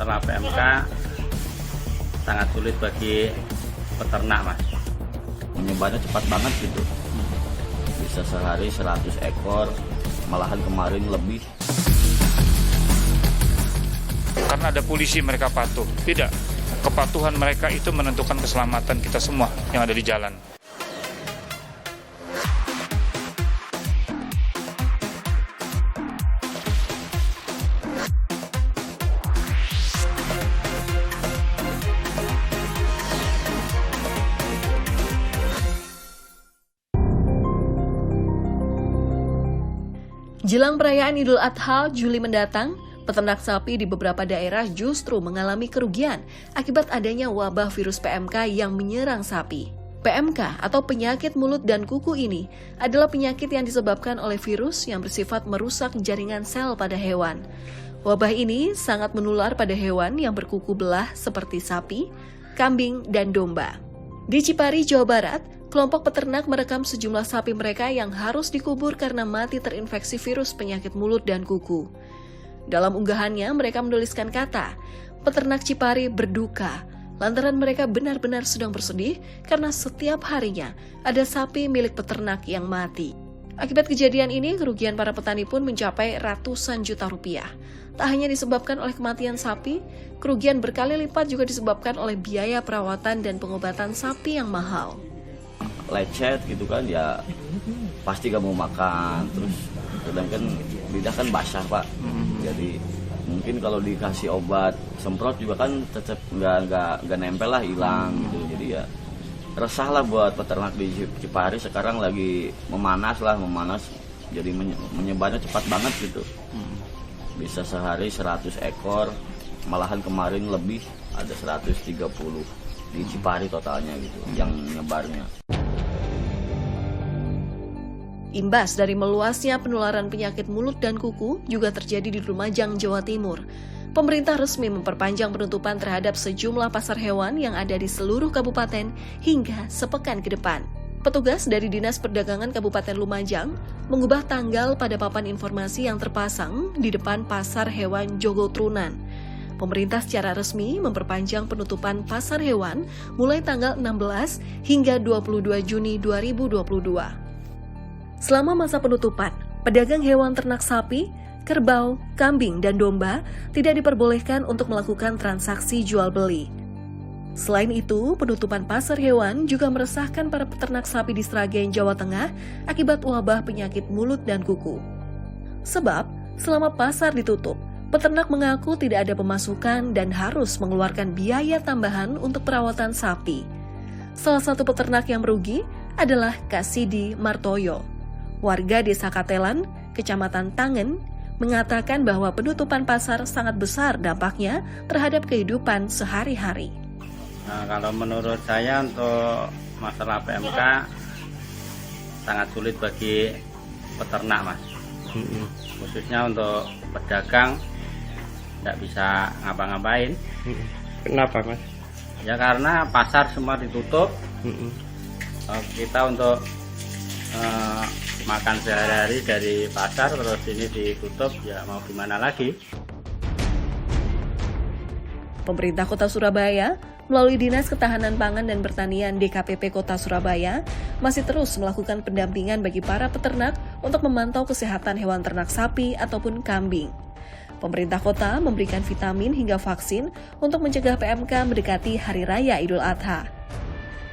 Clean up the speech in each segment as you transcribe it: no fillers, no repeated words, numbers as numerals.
masalah PMK sangat sulit bagi peternak, Mas. Menyebarnya cepat banget gitu. Bisa sehari 100 ekor, malahan kemarin lebih. Karena ada polisi mereka patuh. Tidak, kepatuhan mereka itu menentukan keselamatan kita semua yang ada di jalan. Jelang perayaan Idul Adha Juli mendatang, peternak sapi di beberapa daerah justru mengalami kerugian akibat adanya wabah virus PMK yang menyerang sapi. PMK atau penyakit mulut dan kuku ini adalah penyakit yang disebabkan oleh virus yang bersifat merusak jaringan sel pada hewan. Wabah ini sangat menular pada hewan yang berkuku belah seperti sapi, kambing, dan domba. Di Cipari, Jawa Barat, kelompok peternak merekam sejumlah sapi mereka yang harus dikubur karena mati terinfeksi virus penyakit mulut dan kuku. Dalam unggahannya, mereka menuliskan kata, "Peternak Cipari berduka, lantaran mereka benar-benar sedang bersedih karena setiap harinya ada sapi milik peternak yang mati." Akibat kejadian ini, kerugian para petani pun mencapai ratusan juta rupiah. Tak hanya disebabkan oleh kematian sapi, kerugian berkali lipat juga disebabkan oleh biaya perawatan dan pengobatan sapi yang mahal. Lecet gitu kan, ya pasti gak mau makan. Terus kadang kan lidah kan basah, Pak. Jadi mungkin kalau dikasih obat semprot juga kan tetap nggak nempel lah, hilang gitu. Jadi ya resah lah buat peternak di Cipari. Sekarang lagi memanas, jadi menyebarnya cepat banget gitu. Bisa sehari 100 ekor, malahan kemarin lebih, ada 130 di Cipari totalnya gitu yang nyebarnya. Imbas dari meluasnya penularan penyakit mulut dan kuku juga terjadi di Lumajang, Jawa Timur. Pemerintah resmi memperpanjang penutupan terhadap sejumlah pasar hewan yang ada di seluruh kabupaten hingga sepekan ke depan. Petugas dari Dinas Perdagangan Kabupaten Lumajang mengubah tanggal pada papan informasi yang terpasang di depan pasar hewan Jogotrunan. Pemerintah secara resmi memperpanjang penutupan pasar hewan mulai tanggal 16 hingga 22 Juni 2022. Selama masa penutupan, pedagang hewan ternak sapi, kerbau, kambing, dan domba tidak diperbolehkan untuk melakukan transaksi jual-beli. Selain itu, penutupan pasar hewan juga meresahkan para peternak sapi di Sragen, Jawa Tengah akibat wabah penyakit mulut dan kuku. Sebab, selama pasar ditutup, peternak mengaku tidak ada pemasukan dan harus mengeluarkan biaya tambahan untuk perawatan sapi. Salah satu peternak yang merugi adalah Kasidi Martoyo. Warga Desa Katelan, Kecamatan Tangen, mengatakan bahwa penutupan pasar sangat besar dampaknya terhadap kehidupan sehari-hari. Nah, kalau menurut saya untuk masalah PMK sangat sulit bagi peternak, Mas. Khususnya untuk pedagang tidak bisa ngapa-ngapain. Kenapa, Mas? Ya karena pasar semua ditutup. Kita untuk makan sehari-hari dari pasar terus ini ditutup, ya mau gimana lagi. Pemerintah Kota Surabaya melalui Dinas Ketahanan Pangan dan Pertanian DKPP Kota Surabaya masih terus melakukan pendampingan bagi para peternak untuk memantau kesehatan hewan ternak sapi ataupun kambing. Pemerintah kota memberikan vitamin hingga vaksin untuk mencegah PMK mendekati Hari Raya Idul Adha.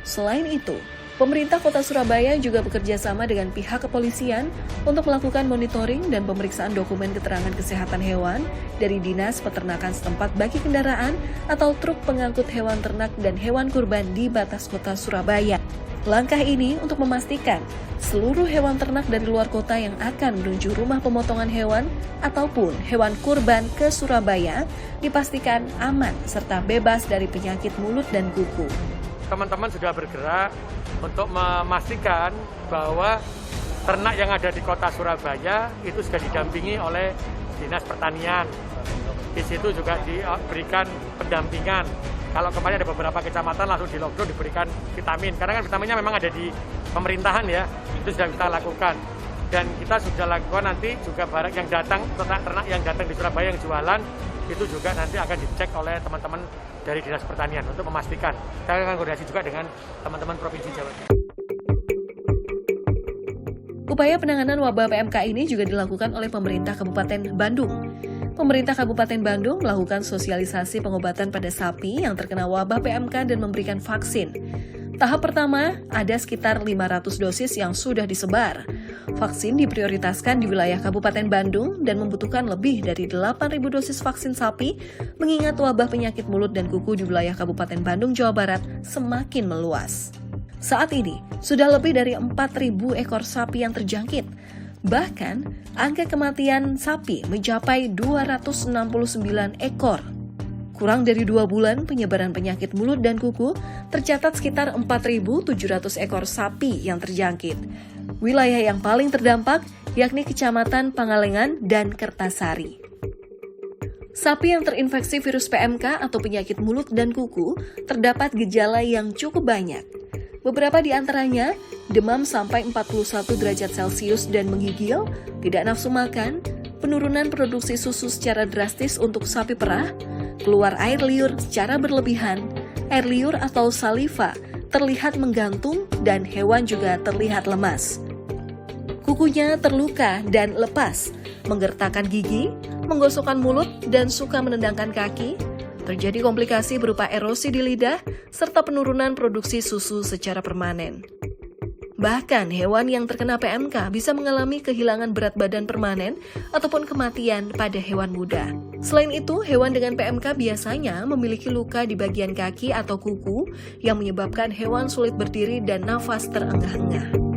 Selain itu, pemerintah Kota Surabaya juga bekerja sama dengan pihak kepolisian untuk melakukan monitoring dan pemeriksaan dokumen keterangan kesehatan hewan dari Dinas Peternakan setempat bagi kendaraan atau truk pengangkut hewan ternak dan hewan kurban di batas Kota Surabaya. Langkah ini untuk memastikan seluruh hewan ternak dari luar kota yang akan menuju rumah pemotongan hewan ataupun hewan kurban ke Surabaya dipastikan aman serta bebas dari penyakit mulut dan kuku. Teman-teman sudah bergerak untuk memastikan bahwa ternak yang ada di Kota Surabaya itu sudah didampingi oleh Dinas Pertanian. Di situ juga diberikan pendampingan. Kalau kemarin ada beberapa kecamatan langsung di lockdown diberikan vitamin. Karena kan vitaminnya memang ada di pemerintahan ya, itu sudah kita lakukan. Dan kita sudah lakukan nanti juga barang yang datang, ternak-ternak yang datang di Surabaya yang jualan, itu juga nanti akan dicek oleh teman-teman dari Dinas Pertanian untuk memastikan. Kita akan koordinasi juga dengan teman-teman Provinsi Jawa Timur. Upaya penanganan wabah PMK ini juga dilakukan oleh pemerintah Kabupaten Bandung. Pemerintah Kabupaten Bandung melakukan sosialisasi pengobatan pada sapi yang terkena wabah PMK dan memberikan vaksin. Tahap pertama, ada sekitar 500 dosis yang sudah disebar. Vaksin diprioritaskan di wilayah Kabupaten Bandung dan membutuhkan lebih dari 8.000 dosis vaksin sapi, mengingat wabah penyakit mulut dan kuku di wilayah Kabupaten Bandung, Jawa Barat semakin meluas. Saat ini, sudah lebih dari 4.000 ekor sapi yang terjangkit. Bahkan, angka kematian sapi mencapai 269 ekor. Kurang dari 2 bulan penyebaran penyakit mulut dan kuku, tercatat sekitar 4.700 ekor sapi yang terjangkit. Wilayah yang paling terdampak yakni Kecamatan Pangalengan dan Kertasari. Sapi yang terinfeksi virus PMK atau penyakit mulut dan kuku terdapat gejala yang cukup banyak. Beberapa di antaranya demam sampai 41 derajat Celcius dan menggigil, tidak nafsu makan, penurunan produksi susu secara drastis untuk sapi perah, keluar air liur secara berlebihan, air liur atau saliva terlihat menggantung dan hewan juga terlihat lemas. Kukunya terluka dan lepas, menggertakkan gigi, menggosokkan mulut dan suka menendangkan kaki. Terjadi komplikasi berupa erosi di lidah, serta penurunan produksi susu secara permanen. Bahkan hewan yang terkena PMK bisa mengalami kehilangan berat badan permanen ataupun kematian pada hewan muda. Selain itu, hewan dengan PMK biasanya memiliki luka di bagian kaki atau kuku yang menyebabkan hewan sulit berdiri dan nafas terengah-engah.